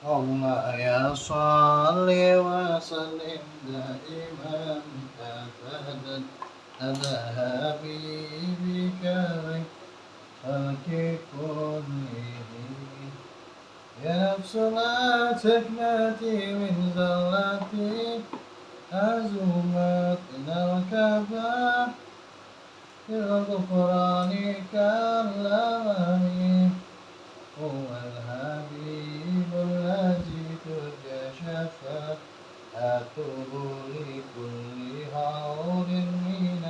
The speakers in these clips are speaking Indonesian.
اللهم صل وسلم دائما أبدا على حبيبك خلق كلهم يا نفس لا تكنتي من زلتي أزمت من الكبائر الغفران كالأماني هو الحبيب الذي ترجى شفاعته لكل هول من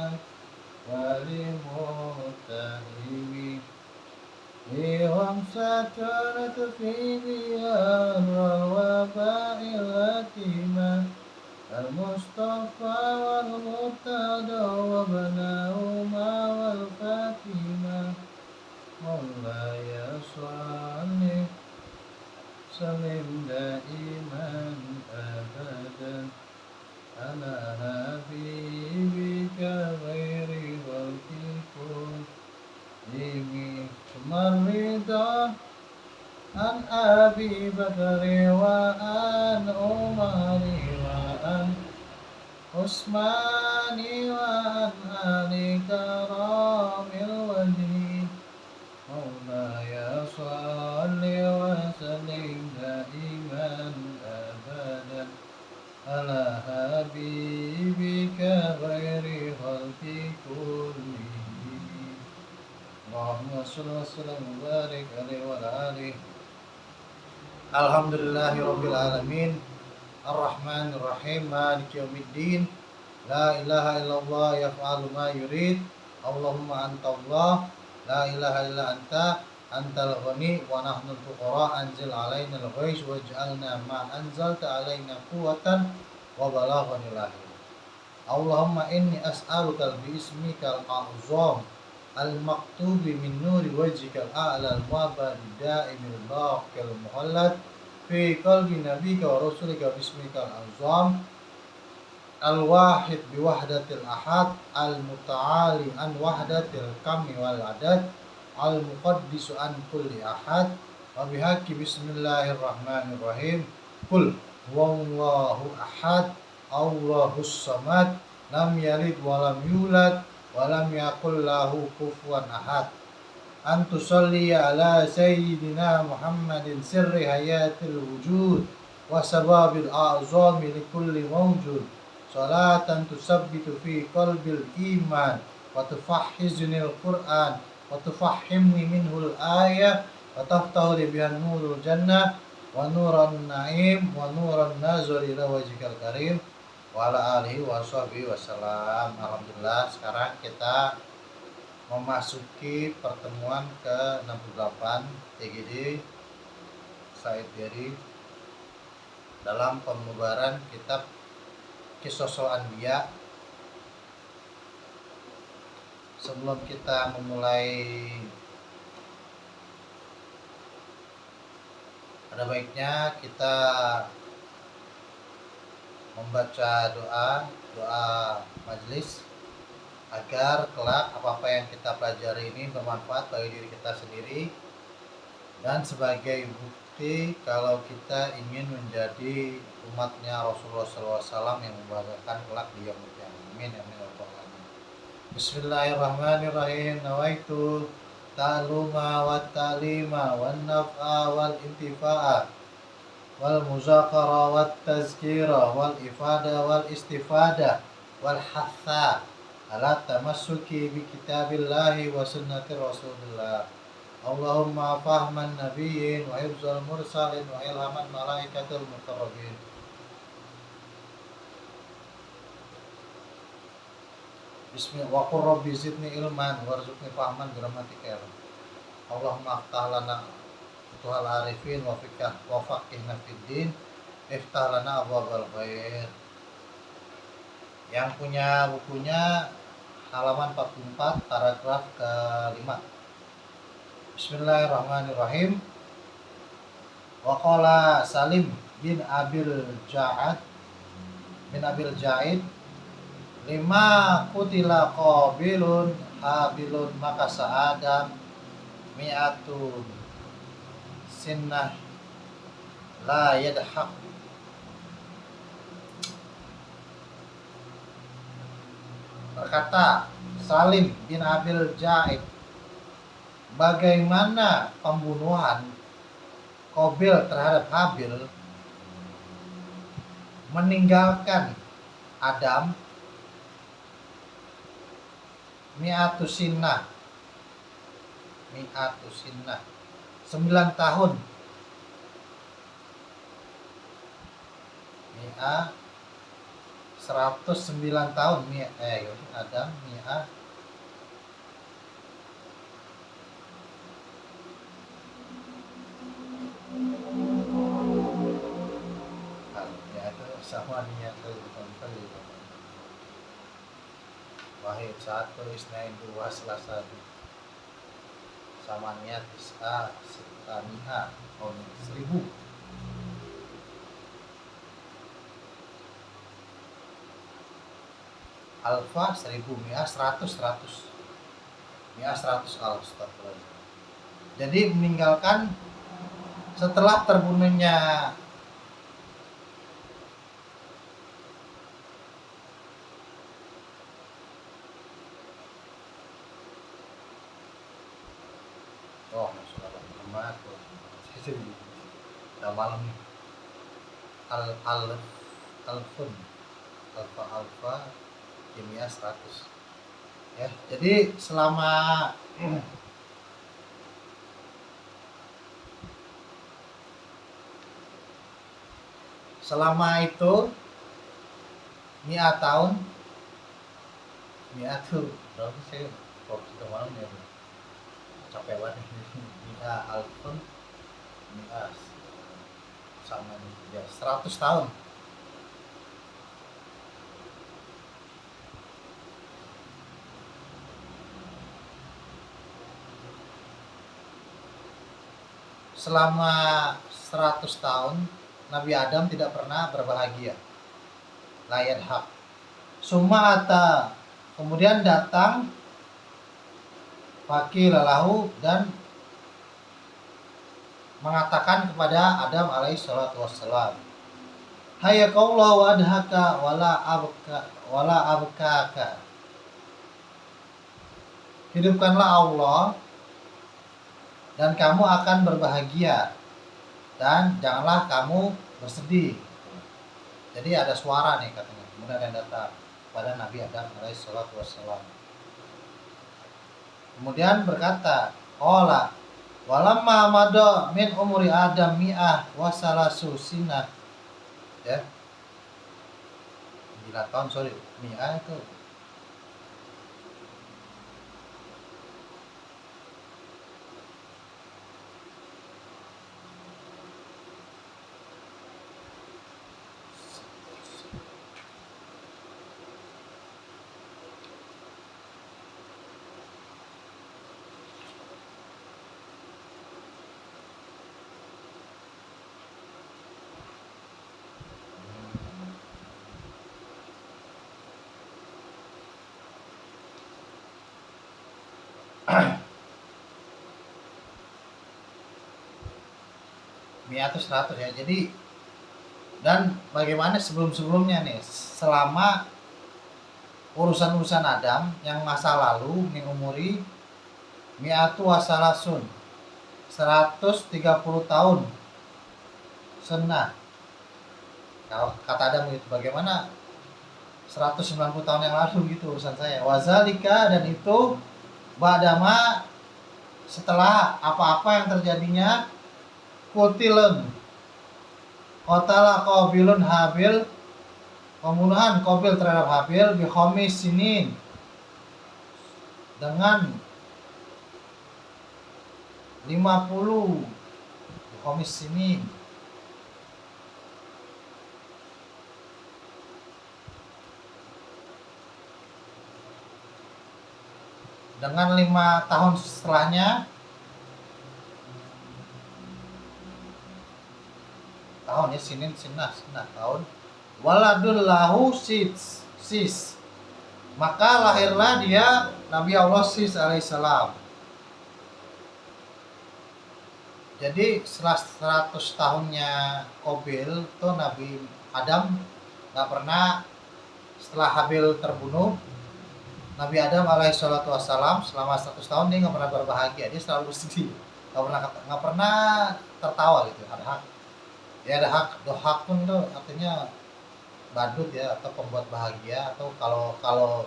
والمتهم في خمسة نتفي بها الوباء التيمة المصطفى والمرتضى وابناهما والفاتمة مولاي صل سلم دائما أبدا على حبيبك غير خلق كلهم ثم الرضا عن أبي بكر وعن عمر وعن عثمان وعن آل كرام الوجه مولاي صل وسلم دائما أبدا على حبيبك غير خلق كلهم اللهم صل وسلم وبارك عليه وعلى آله Alhamdulillahi Rabbil Alamin Ar-Rahmanir Rahim Maliki Yawmiddin La ilaha illallah yaf'alu ma yurid Allahumma anta Allah La ilaha illa anta Antal ghani wa nahnu al-fuqara Anzil alaina al-ghais waj'alna ma anzalta alaina quwatan wa balaghan ilahi Allahumma inni as'aluka bi-ismikal a'zam al-maktubi min nuri wajhikal a'la al-mu'abbadi da'imil baqil muhallad fi qalbi nabika wa rasulika bismikal azam al-wahid biwahdatil ahad al-muta'ali an wahdatil kami wal adad al-muqaddisu an kulli ahad wa bihaqqi bismillahirrahmanirrahim kul huwallahu ahad Allahus samad lam yalid wa lam yulad walam yakul lahu kufuwan ahad antusalli ala sayyidina Muhammadin sirri hayatil wujud wa sababil a'zami likulli mawjud salatan tusabbitu fi qalbil iman wa tufahhizunil qur'an wa tufahhimni minhul ayah wa taftahu li bihan nurul jannah wa nuran na'im wa nuran nazar ila wajhikal karim wa ala alihi wa sahbihi wasallam. Alhamdulillah, sekarang kita memasuki pertemuan ke-68 TGD Said Beri dalam pembubaran kitab Qisasul Anbiya. Sebelum kita memulai, ada baiknya kita membaca doa majelis agar kelak apa-apa yang kita pelajari ini bermanfaat bagi diri kita sendiri dan sebagai bukti kalau kita ingin menjadi umatnya Rasulullah SAW yang membanggakan kelak di yaumul qiyamah. Amin amin ya rabbal alamin. Bismillahirrahmanirrahim. Nawaitu ta'luma wa ta'lima wan naf'a wal intifa'a wal muzakara wat tazkira wal ifada wal istifada wal hatha ala tamassuki bi kitabillahi wa sunnati rasulillah. Allahumma fahman nabiyyin wa hifzal mursalin wa ilhaman malaikatul muqarrabin. Bismillah wa qur rabbi zidni ilman warzuqni fahman bi rahmatika ya rabb. Allahumma aftah lana Tuhal arifin wa faqihna fid din iftah lana abwabal khair. Yang punya bukunya halaman 44 paragraf ke-5. Bismillahirrahmanirrahim. Wa qala Salim bin Abil Ja'id lima kutila qabilun habilun maka sa'adam mi'atun sinnah la yadhaq. Berkata Salim bin Abil Jaid, bagaimana pembunuhan Qabil terhadap Habil meninggalkan Adam mi'atu sinnah 9 tahun, mi'a 109 tahun, Adam mi'a itu sama niat wahid 1 isnain 2 selasa sama niat is'a setaniha 1000. Alfa 1000, mi'a 100 mi'a 100 astagfirullah. Jadi meninggalkan setelah terbunuhnya udah malam nih. Alfun alfa kimia 100 ya. Jadi selama itu mi'a tahun, mi'a tuh berapa sih kok sudah malam ya, capek banget mi'a alfun mi'a sama ya 100 tahun. Selama 100 tahun Nabi Adam tidak pernah berbahagia. Layad hak. Sumata, kemudian datang Fakir lalahu dan mengatakan kepada Adam alaihi salatu wassalam, hayakallah wa adhaka wala abkaka. Hidupkanlah Allah dan kamu akan berbahagia, dan janganlah kamu bersedih. Jadi ada suara nih katanya, kemudian yang datang pada Nabi Adam alaihi salatu wassalam. Kemudian berkata, qala walamma mada min umri Adam mi'ah wa salasu sinah. Ya. 9 tahun, sorry. Mi'ah itu mi'atu 100 ya. Jadi dan bagaimana sebelum-sebelumnya nih, selama urusan-urusan Adam yang masa lalu min umuri mi'atu wasalasun 130 tahun senah. Kalau kata Adam itu bagaimana 190 tahun yang lalu gitu urusan saya. Wazalika, dan itu ba'dama, setelah apa-apa yang terjadinya, kutilun qatala Qabilun Habil, pembunuhan Qabil terhadap Habil bi khamis sinin, dengan 50 bi khamis sinin, dengan 5 tahun setelahnya, tahun ya, sinin sinah tahun, waladul lahu sis, maka lahirlah dia Nabi Allah Sis alaihissalam. Jadi setelah 100 tahunnya Qabil tuh Nabi Adam nggak pernah, setelah Habil terbunuh, Nabi Adam alaihissalatu wassalam selama 100 tahun dia nggak pernah berbahagia, dia selalu bersedih, nggak pernah tertawa gitu. Ada hak, ya ada hak, dohak pun tuh artinya badut ya, atau pembuat bahagia, atau kalau kalau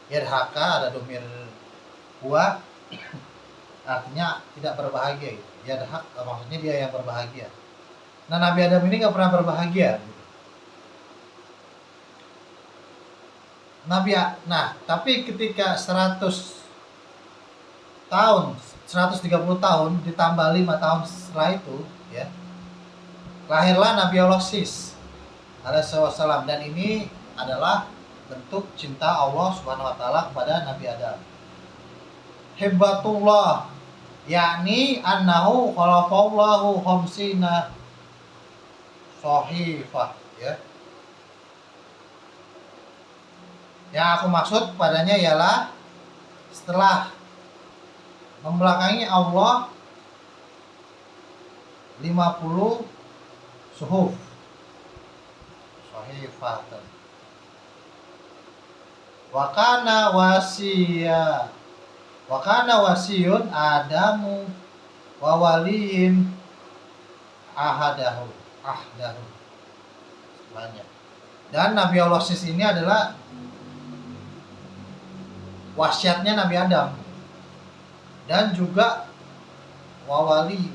irhaka ada domir huwa artinya tidak berbahagia gitu. Dia ada hak, maksudnya dia yang berbahagia. Nah Nabi Adam ini nggak pernah berbahagia gitu. Nah tapi ketika 100 tahun 130 tahun ditambah 5 tahun setelah itu ya, lahirlah Nabi Allah Sis alaihissalam, dan ini adalah bentuk cinta Allah Subhanahu wa taala kepada Nabi Adam. Hibbatullah yakni annahu khalaqallahu khamsina sahifah ya. Yang aku maksud padanya ialah setelah membelakangi Allah 50 suhuf sahifah. Wa kana wasiyun Adamu wa waliyin ahdahu banyak. Dan Nabi Allah Sis ini adalah wasiatnya Nabi Adam, dan juga wali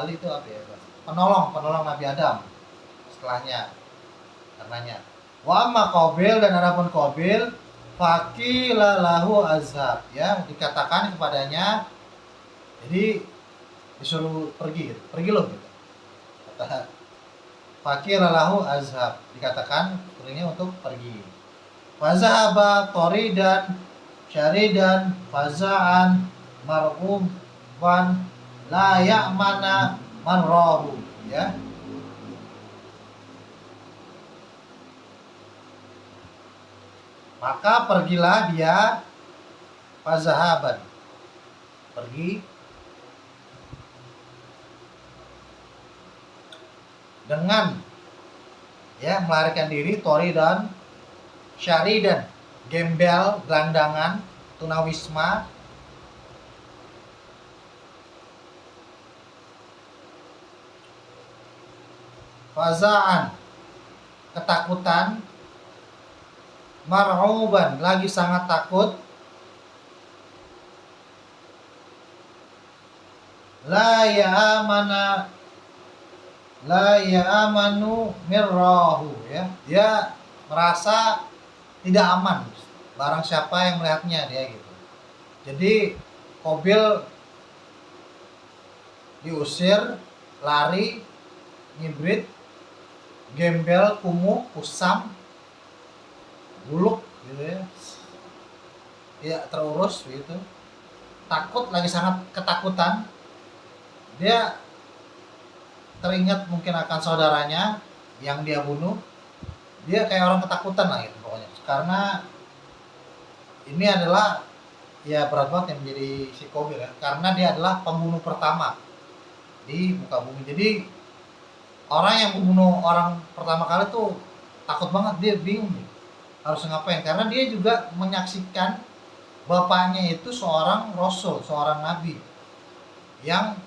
itu apa ya, penolong Nabi Adam setelahnya, karenanya wa amma Qabil, dan adapun Qabil faqila lahu azhab ya, dikatakan kepadanya, jadi disuruh pergi loh gitu. Kata faqila lahu azhab, dikatakan perginya untuk pergi. Fazahaba toridan syaridan faza'an mar'uban la ya'mana man rahu ya. Maka pergilah dia, fazahaban pergi dengan ya melarikan diri, tori dan syaridan gembel, gelandangan, tunawisma, fazaan ketakutan, mar'uban lagi sangat takut, la ya'amanu mirrahu ya, dia merasa tidak aman barang siapa yang melihatnya dia gitu. Jadi Qabil diusir, lari, ngibrit, gembel, kumuh, kusam, buluk gitu ya, tidak terurus gitu, takut, lagi sangat ketakutan. Dia teringat mungkin akan saudaranya yang dia bunuh, dia kayak orang ketakutan lah gitu pokoknya, karena ini adalah ya berat banget yang menjadi si Qabil ya, karena dia adalah pembunuh pertama di muka bumi. Jadi orang yang membunuh orang pertama kali tuh takut banget, dia bingung nih harus ngapain, karena dia juga menyaksikan bapaknya itu seorang rasul, seorang nabi yang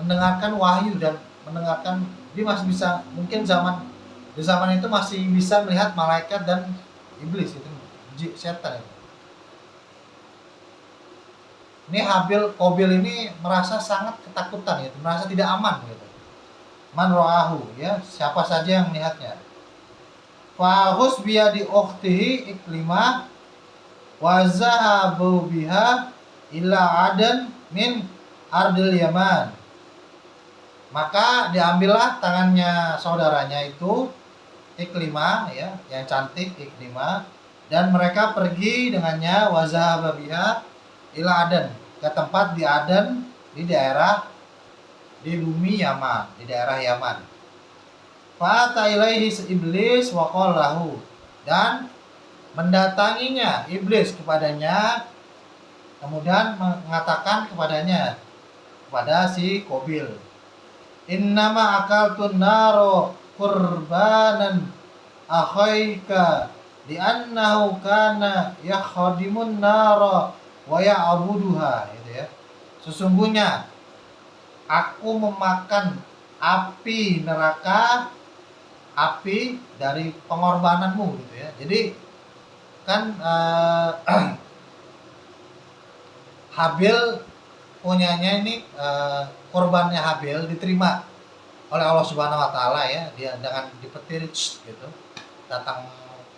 mendengarkan wahyu dan mendengarkan, dia masih bisa, mungkin di zaman itu masih bisa melihat malaikat dan iblis itu, setan itu. Ini Qabil ini merasa sangat ketakutan gitu, merasa tidak aman gitu. Man ra'ahu ya, siapa saja yang melihatnya. Fahus biyadi ukhtihi Iklimah wa zahabu biha ila Adan min ardil Yaman. Maka diambillah tangannya saudaranya itu Iklimah ya, yang cantik Iklimah, dan mereka pergi dengannya wa zahaba biha ila Adan, ke tempat di Adan, di bumi Yaman, di daerah Yaman. Fa'ata ilaihi iblis wa qallahu, dan mendatanginya iblis kepadanya, kemudian mengatakan kepadanya, kepada si Qabil. Innama akaltun naro qurbanan akhaika li'annahu kana yakhadimun nara wa ya'buduha, gitu ya. Sesungguhnya aku memakan api neraka, api dari pengorbananmu, gitu ya. Jadi kan Habil punyanya ini, korbannya Habil diterima oleh Allah Subhanahu wa taala ya. Dia dengan dipetir gitu. Datang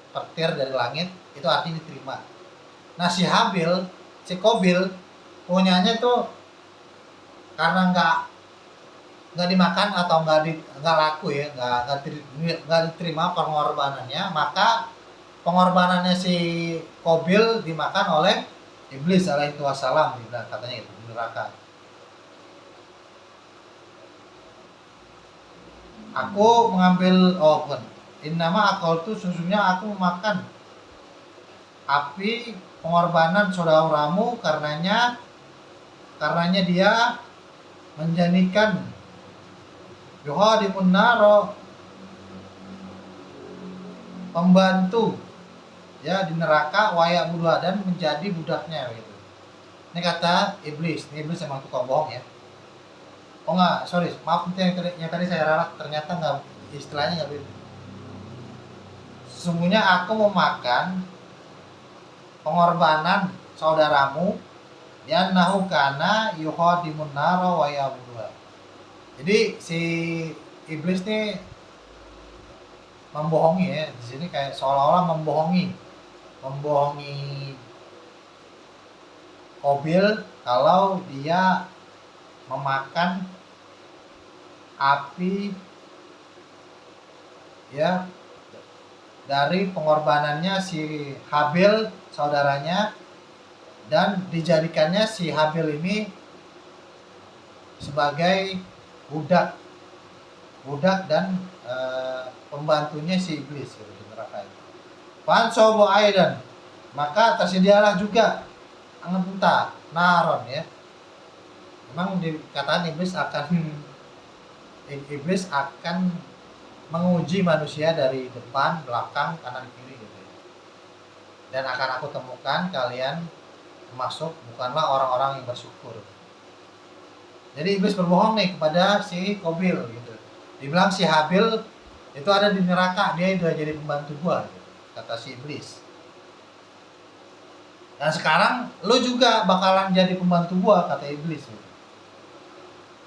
petir dari langit, itu artinya diterima. Nah, si Habil, si Qabil punyanya tuh karena nggak dimakan atau nggak laku ya, nggak diterima pengorbanannya, maka pengorbanannya si Qabil dimakan oleh iblis alaihi wassalam, katanya itu di neraka. Aku mengambil, bukan, innama akaltu, sesungguhnya aku memakan api pengorbanan saudaramu karenanya dia menjadikan yuhadimun naro, pembantu ya di neraka, wayak budak, dan menjadi budaknya gitu. Ini kata iblis. Ini iblis emang tukang bohong ya. Oh enggak, sorry, maaf, yang tadi saya ralat, ternyata enggak, istilahnya enggak begitu. Sesungguhnya aku memakan pengorbanan saudaramu ya nahu kana yuhadimun nara wa ya'buduha. Jadi si iblis nih membohongi ya, di sini kayak seolah-olah membohongi Qabil kalau dia memakan api ya dari pengorbanannya si Habil saudaranya, dan dijadikannya si Habil ini sebagai budak dan pembantunya si iblis gitu, di neraka itu. Fansobo aidan, maka tersedialah juga angpunta naron ya. Memang dikatakan iblis akan menguji manusia dari depan, belakang, kanan, kiri gitu ya. Dan akan aku temukan kalian masuk bukanlah orang-orang yang bersyukur. Jadi iblis berbohong nih kepada si Qabil gitu. Dibilang si Habil itu ada di neraka, dia udah jadi pembantu gua gitu, kata si iblis. Dan sekarang lu juga bakalan jadi pembantu gua, kata iblis gitu.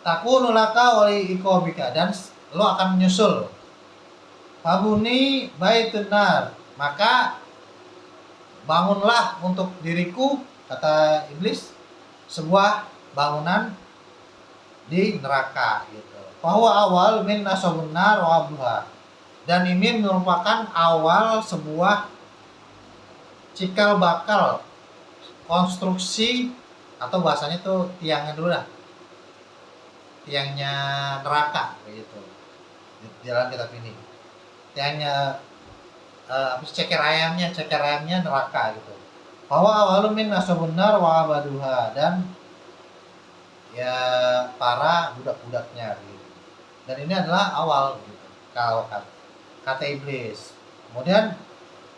Takunu laka wali iqobika, dan lu akan menyusul. Fabuni baitun nar, maka bangunlah untuk diriku, kata iblis, sebuah bangunan di neraka gitu. Bahwa awal min nasabun nar wa abluha, dan ini merupakan awal sebuah cikal bakal konstruksi, atau bahasanya tuh tiangnya dulu lah, tiangnya neraka begitu di dalam kitab ini. Tiangnya ceker ayamnya neraka gitu. Bahwa awal min nasabun nar wa abaduha, dan ya para budak-budaknya gitu. Dan ini adalah awal gitu, kalau kata iblis. Kemudian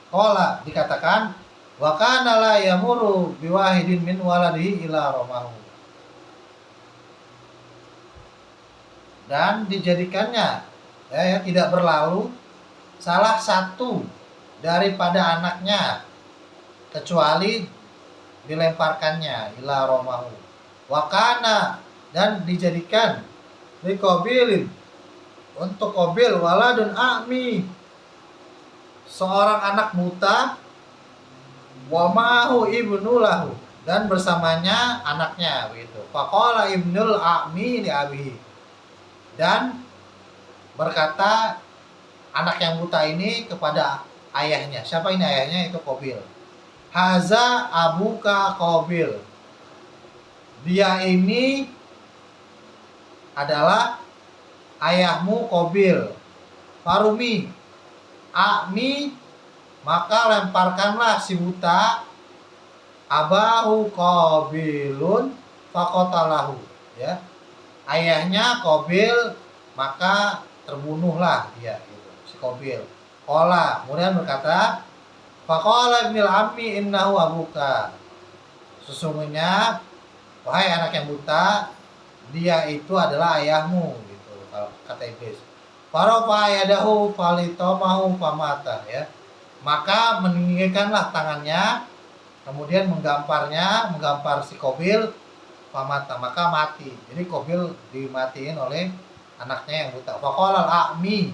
qala dikatakan wa kana la yamuru biwahidin min waladihi ila romahu, dan dijadikannya ya tidak berlalu salah satu daripada anaknya kecuali dilemparkannya ila romahu. Wakana, dan dijadikan liqabilin untuk Qabil waladun a'mi, seorang anak buta, wa ma'ahu ibnu lahu, dan bersamanya anaknya begitu. Faqala ibnul a'mi li abihi, dan berkata anak yang buta ini kepada ayahnya. Siapa ini ayahnya? Itu Qabil. Haza abuka Qabil, dia ini adalah ayahmu Qabil. Farumi a'mi, maka lemparkanlah si buta abahu Qabilun faqatalahu ya. ayahnya Qabil, maka terbunuhlah dia gitu, si Qabil. Qala, kemudian berkata, faqala ibnul ammi innahu abuka. Sesungguhnya wahai anak yang buta, dia itu adalah ayahmu gitu, kata iblis. Farafa yadahu falitamahu famata, ya. Maka meninggikanlah tangannya, kemudian menggampar si Qabil, famata, maka mati. Jadi Qabil dimatiin oleh anaknya yang buta. Faqala al-a'mi,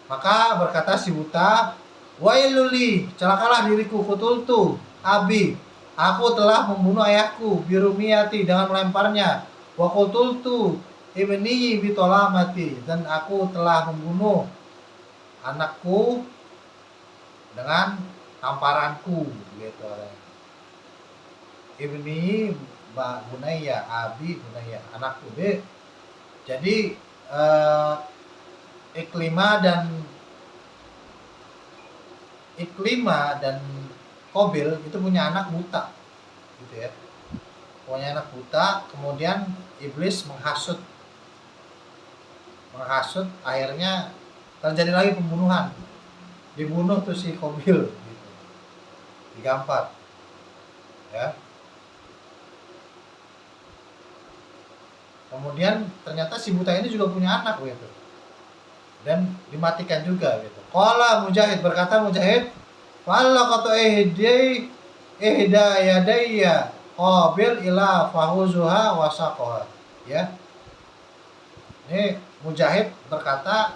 maka berkata si buta, wailuli, celakalah diriku, kutultu abi, aku telah membunuh ayahku, birumiyati, dengan melemparnya, wa qutultu ibni bitolamati, dan aku telah membunuh anakku dengan tamparanku gitu. Ibni bunaya, abi bunaya, anakku deh. Jadi Iklima dan Qabil itu punya anak buta gitu ya, punya anak buta. Kemudian iblis menghasut, akhirnya terjadi lagi pembunuhan, dibunuh tuh si Qabil gitu, digampar ya. Kemudian ternyata si buta ini juga punya anak gitu, dan dimatikan juga gitu. Qala Mujahid, berkata Mujahid, falaqatu ihda yadayya Qabil ila fahuzuha wasaqaha, ya. Ini Mujahid berkata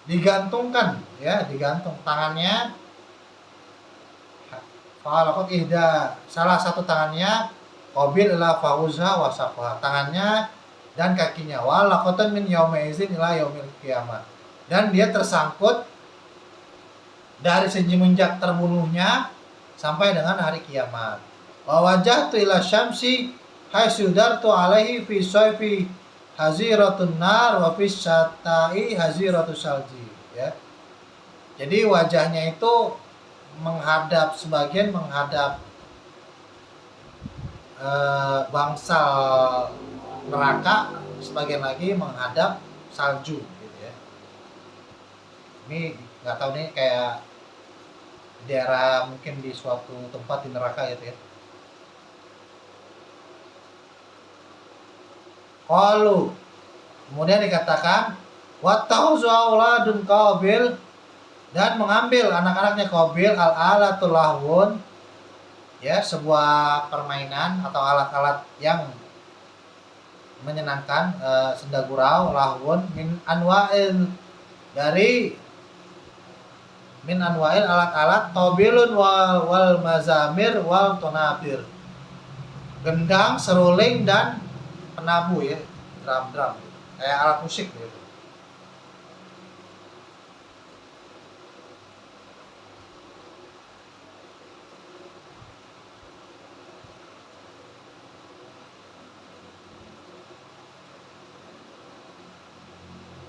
digantung tangannya, falaqat ihda, salah satu tangannya Qabil ila fahuzuha wasaqaha, tangannya dan kakinya, walaqatan min yaumizin ila yaumil qiyamah, dan dia tersangkut dari semenjak terbunuhnya sampai dengan hari kiamat. Wa wajhtu ila syamsi haisudartu alaihi fi sayfi haziratun nar wa fi syatai haziratus salji, ya. Jadi wajahnya itu menghadap, sebagian menghadap bangsal neraka, sebagian lagi menghadap salju gitu ya. Ini nggak tahu nih, kayak daerah mungkin di suatu tempat di neraka gitu ya. Qalu, kemudian dikatakan wattahuzu auladun Qabil, dan mengambil anak-anaknya Qabil al-alatul lahwun, ya, sebuah permainan atau alat-alat yang menyenangkan, senda gurau, lahwun, min anwa'il, dari min anwa'il alat-alat, tobilun wal mazamir wal tonabir, gendang, seruling, dan penabu, ya, drum kayak alat musik gitu.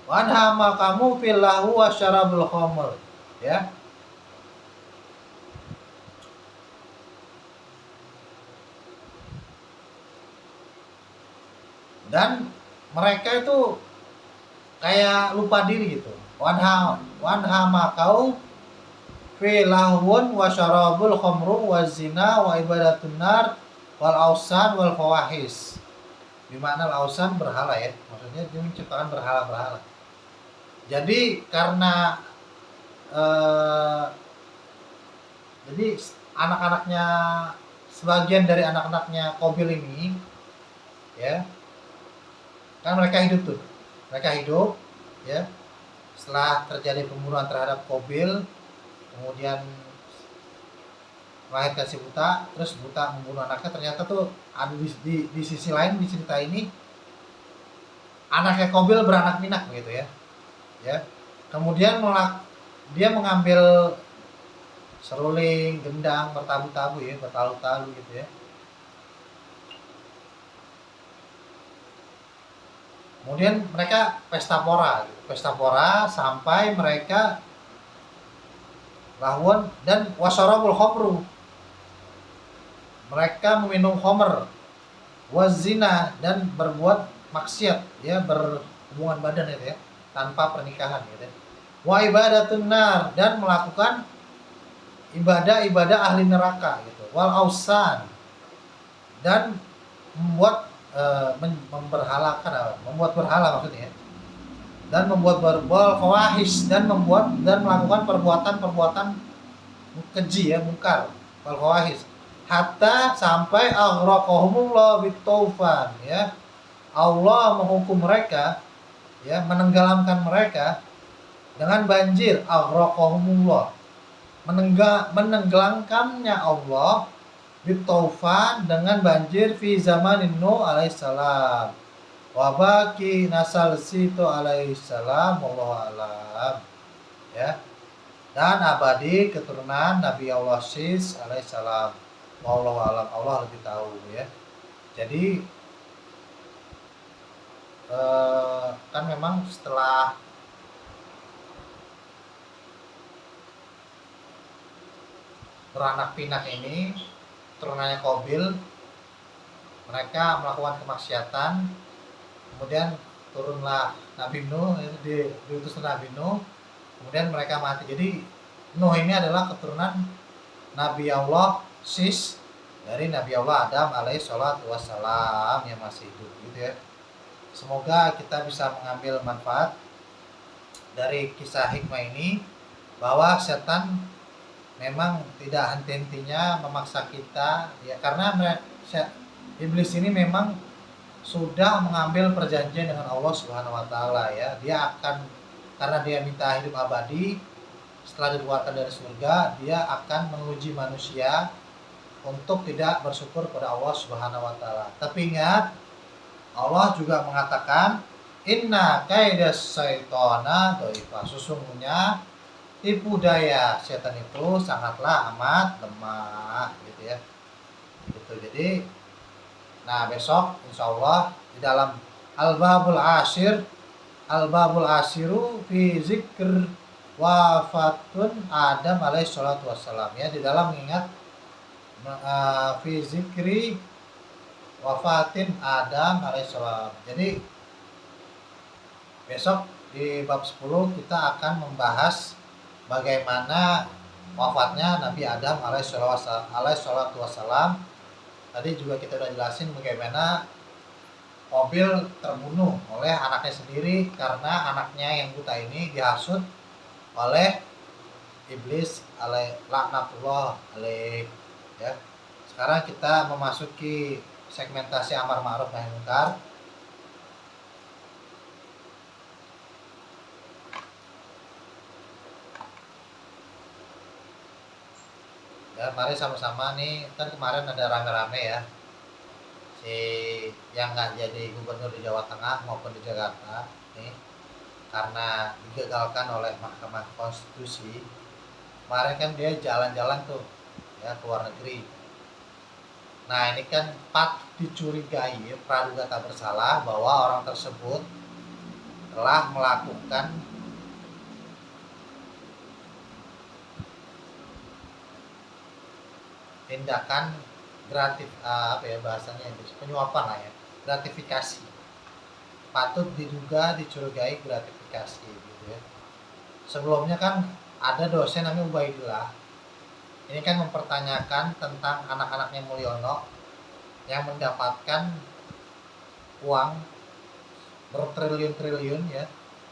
Wanhama kamu fillahu wa syarabul khamr, ya. Dan mereka itu kayak lupa diri gitu. Wanhama kau filahun wa syarabul khamru wa zina wa ibadatun nar wal ausan wal fawahis. Dimana ausan berhala, ya, maksudnya dia menciptakan berhala-berhala. Jadi karena jadi anak-anaknya, sebagian dari anak-anaknya Qabil ini, ya, kan mereka hidup, ya, setelah terjadi pembunuhan terhadap Qabil, kemudian melahirkan si buta, terus buta membunuh anaknya. Ternyata tuh ada di sisi lain di cerita ini, anaknya Qabil beranak pinak gitu ya. Ya, kemudian dia mengambil seruling, gendang, bertalu-talu gitu ya. Kemudian mereka pesta pora sampai mereka lahwon dan wasarabul khamru, mereka meminum khamr, wazina, dan berbuat maksiat, ya, berhubungan badan itu ya, tanpa pernikahan gitu. Wa ibadatun nar, dan melakukan ibadah-ibadah ahli neraka gitu. Wal ausan, dan membuat membuat berhala maksudnya, dan membuat berbal fawahish, dan melakukan perbuatan-perbuatan keji ya, mungkar, wal fawahish, hatta sampai aghraqahumullah bitaufan, ya, Allah menghukum mereka, ya, menenggelamkan mereka dengan banjir. Aghraqahumullah, menenggelamkannya Allah, bitaufan, dengan banjir, fi zamanin Nuh alaihissalam, wabaki nasal situ alaihissalam, wallahu alam, ya, dan abadi keturunan Nabi Allah Sis alaihissalam, wallahu alam, Allah lebih tahu ya. Jadi kan memang setelah beranak pinak ini, turunannya Qabil, mereka melakukan kemaksiatan, kemudian turunlah Nabi Nuh, diutus Nabi Nuh, kemudian mereka mati. Jadi Nuh ini adalah keturunan Nabi Allah Sis dari Nabi Allah Adam alaihi salatu wassalam yang masih hidup gitu ya. Semoga kita bisa mengambil manfaat dari kisah hikmah ini, bahwa setan memang tidak henti-hentinya memaksa kita ya, karena iblis ini memang sudah mengambil perjanjian dengan Allah Subhanahu wa taala ya. Dia akan, karena dia minta hidup abadi, setelah dikeluarkan dari surga, dia akan menguji manusia untuk tidak bersyukur pada Allah Subhanahu wa taala. Tapi ingat, Allah juga mengatakan, inna kaidas syaitana dhaifah, sesungguhnya tipu daya setan itu sangatlah amat lemah gitu ya. Gitu. Jadi besok insya Allah di dalam Al-Babul Asiru fi zikr wafatun Adam alaihi salatu wassalam, ya, di dalam mengingat fi zikri wafatin Adam alaihissalam. Jadi besok di bab 10 kita akan membahas bagaimana wafatnya Nabi Adam alaihissalatu wassalam. Tadi juga kita udah jelasin bagaimana Qabil terbunuh oleh anaknya sendiri, karena anaknya yang buta ini dihasut oleh iblis laknatullah alaih, ya. Sekarang kita memasuki segmentasi amar ma'ruf nahi munkar. Ya, mari sama-sama nih, kan kemarin ada rame-rame ya, si yang nggak jadi gubernur di Jawa Tengah maupun di Jakarta nih, karena digagalkan oleh Mahkamah Konstitusi. Kemarin kan dia jalan-jalan tuh ya ke luar negeri. Nah, ini kan dicurigai praduga tak bersalah bahwa orang tersebut telah melakukan tindakan bahasanya penyuapan lah ya, gratifikasi. Patut diduga dicurigai gratifikasi gitu ya. Sebelumnya kan ada dosen namanya Ubaidillah. Ini kan mempertanyakan tentang anak-anaknya Mulyono yang mendapatkan uang bertriliun-triliun ya.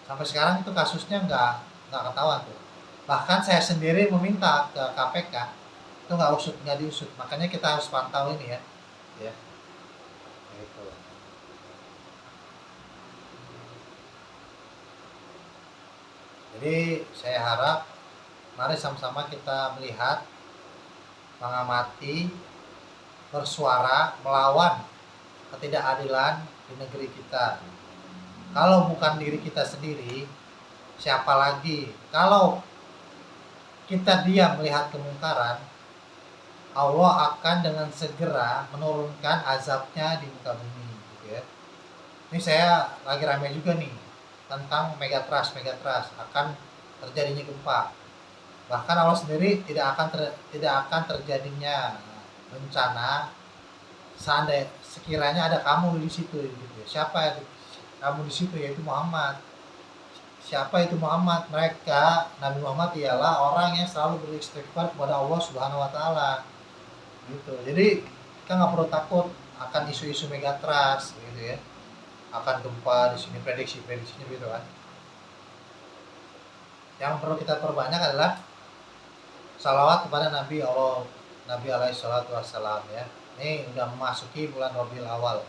Sampai sekarang itu kasusnya nggak ketahuan tuh. Bahkan saya sendiri meminta ke KPK itu nggak diusut. Makanya kita harus pantau ini ya. Gitu. Jadi saya harap mari sama-sama kita melihat, mengamati, bersuara melawan ketidakadilan di negeri kita. Kalau bukan diri kita sendiri, siapa lagi? Kalau kita diam melihat kemungkaran, Allah akan dengan segera menurunkan azabnya di muka bumi gitu ya. Ini saya lagi ramai juga nih tentang megatrust akan terjadinya gempa. Bahkan Allah sendiri tidak akan terjadinya bencana sekiranya ada kamu di situ gitu ya. Siapa kamu di situ? Yaitu Muhammad. Siapa itu Muhammad? Mereka, Nabi Muhammad ialah orang yang selalu beristighfar kepada Allah Subhanahu wa taala. Gitu. Jadi kita nggak perlu takut akan isu-isu megatrust gitu ya. Akan gempa di sini, prediksinya gitu kan. Yang perlu kita perbanyak adalah salawat kepada Nabi Allah, Nabi alaihi salatu wassalam ya. Ini udah memasuki bulan Rabiul Awal.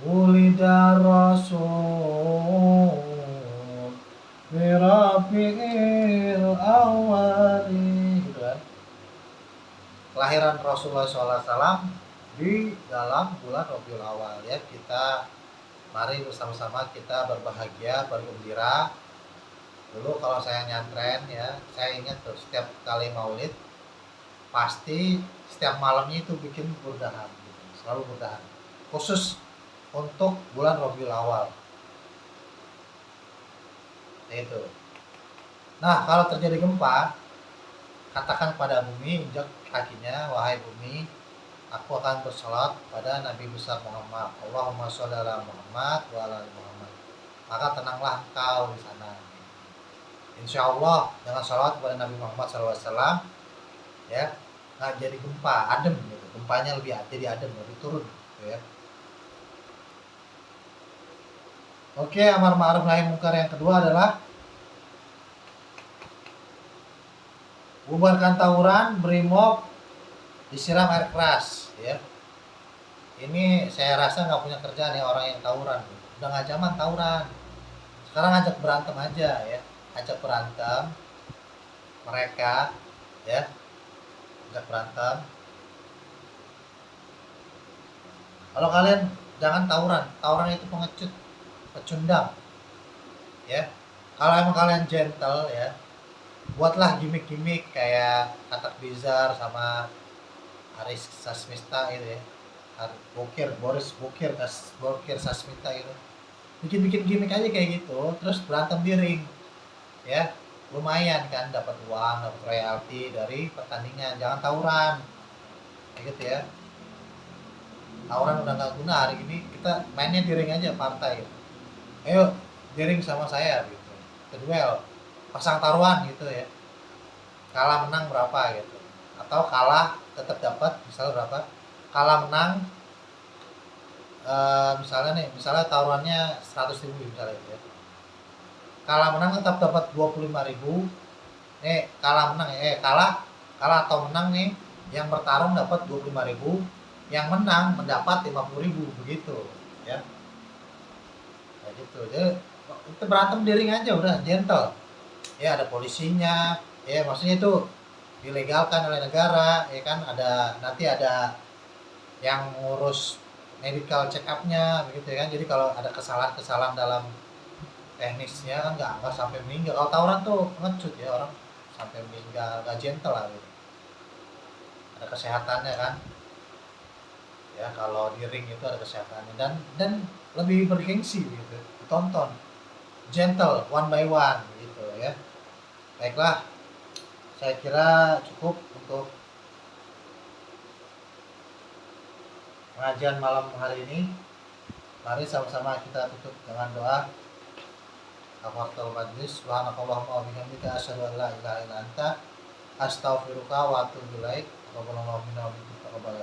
Wulida Rasul Birabiil Awali gitu kan. Kelahiran Rasulullah SAW di dalam bulan Rabiul Awal ya. Kita mari bersama-sama kita berbahagia, bergembira. Dulu kalau saya nyantren ya, saya ingat tuh setiap kali maulid pasti setiap malamnya itu bikin burdahan gitu. Selalu burdahan khusus untuk bulan Rabiul Awal itu. Nah, kalau terjadi gempa, katakan pada bumi, injak kakinya, wahai bumi, aku akan bersolat pada Nabi besar Muhammad. Allahumma sholli ala Muhammad wa ala ali Muhammad. Maka tenanglah engkau di sana. Insya Allah dengan sholawat kepada Nabi Muhammad SAW ya nggak jadi gempa, adem gitu. Gempanya lebih jadi adem, lebih turun gitu ya. Oke, amar ma'ruf nahi munkar yang kedua adalah bubarkan tawuran, brimob, disiram air keras ya. Ini saya rasa nggak punya kerjaan ya orang yang tawuran, udah nggak zaman tawuran. Sekarang ajak berantem aja ya, ajak berantem mereka ya, ajak berantem. Kalau kalian jangan tawuran itu pengecut, pecundang ya. Kalau emang kalian gentle ya, buatlah gimmick-gimmick kayak Katak Bizar sama Aris Sasmita gitu ya, Boris Bokir Sasmita gitu. Bikin gimmick aja kayak gitu, terus berantem di ring ya, lumayan kan, dapat uang, dapat royalti dari pertandingan. Jangan tawuran kayak gitu ya. Tawuran udah nggak guna, hari ini kita mainnya di ring aja, partai gitu. Ayo di ring sama saya gitu, duel, pasang taruhan gitu ya, kalah menang berapa gitu, atau kalah tetap dapat misalnya berapa, kalah menang misalnya taruhannya 100.000 misalnya gitu ya, kalah menang tetap dapat 25.000. Kalah menang kalah atau menang nih, yang bertarung dapat 25.000, yang menang mendapat 50.000 begitu ya. Kayak gitu. Jadi kita berantem di ring aja udah gentle. Ya ada polisinya, ya maksudnya itu dilegalkan oleh negara, ya kan, nanti ada yang ngurus medical check up-nya begitu ya kan. Jadi kalau ada kesalahan dalam teknisnya kan nggak sampai meninggal. Kalau tawuran tuh ngecut ya, orang sampai meninggal, nggak gentle lah gitu. Ada kesehatannya kan. Ya kalau di ring itu ada kesehatannya dan lebih bergengsi gitu, ditonton. Gentle one by one gitu ya. Baiklah, saya kira cukup untuk pengajian malam hari ini. Mari sama-sama kita tutup dengan doa. Kafaratul majlis. Subhanakallahumma wa bihamdika asyhadu an la ilaha illa anta astaghfiruka wa atubu ilaik. Rabbanallahu minna wa minkum taqabbal.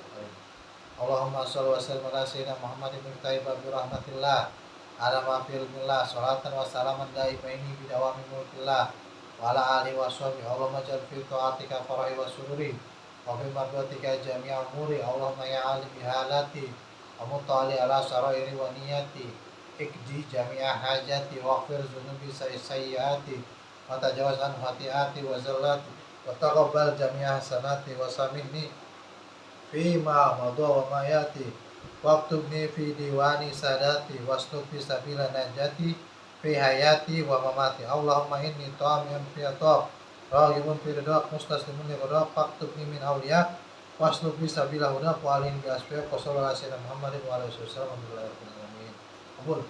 Allahumma shalli wa sallim ala sayyidina Muhammadin bin tayyibah bi rahmatillah ala ma fil billah salatan wa salaman daimaini bi dawami mulkillah wa ala alihi wa sahbihi. Allahumma ja'al fi ta'atika farahi wa sururi wa fi mardatika jami'a umuri. Allahumma ya alim bihalati wa mutali ala sarairi wa niyati ikdi jami'a hajati wa aghfir zunubi sayyiati wa tajawaz an khati'ati wa zallati wa taqabbal jami'a hasanati wa samihni fima madha wa ma yati waktubni fi diwani sadati wasluk fi sabila najati fi hayati wa mamati. Allahumma inni ta'amiun fi atab raghibun fi ridaq mustaslimun li ridaq faktubni min awliyak wasluk fi sabila hudak wa alin bi asfiya wa sallallahu alaihi wa sallam Muhammadin wa alihi wa sallam. Kabul.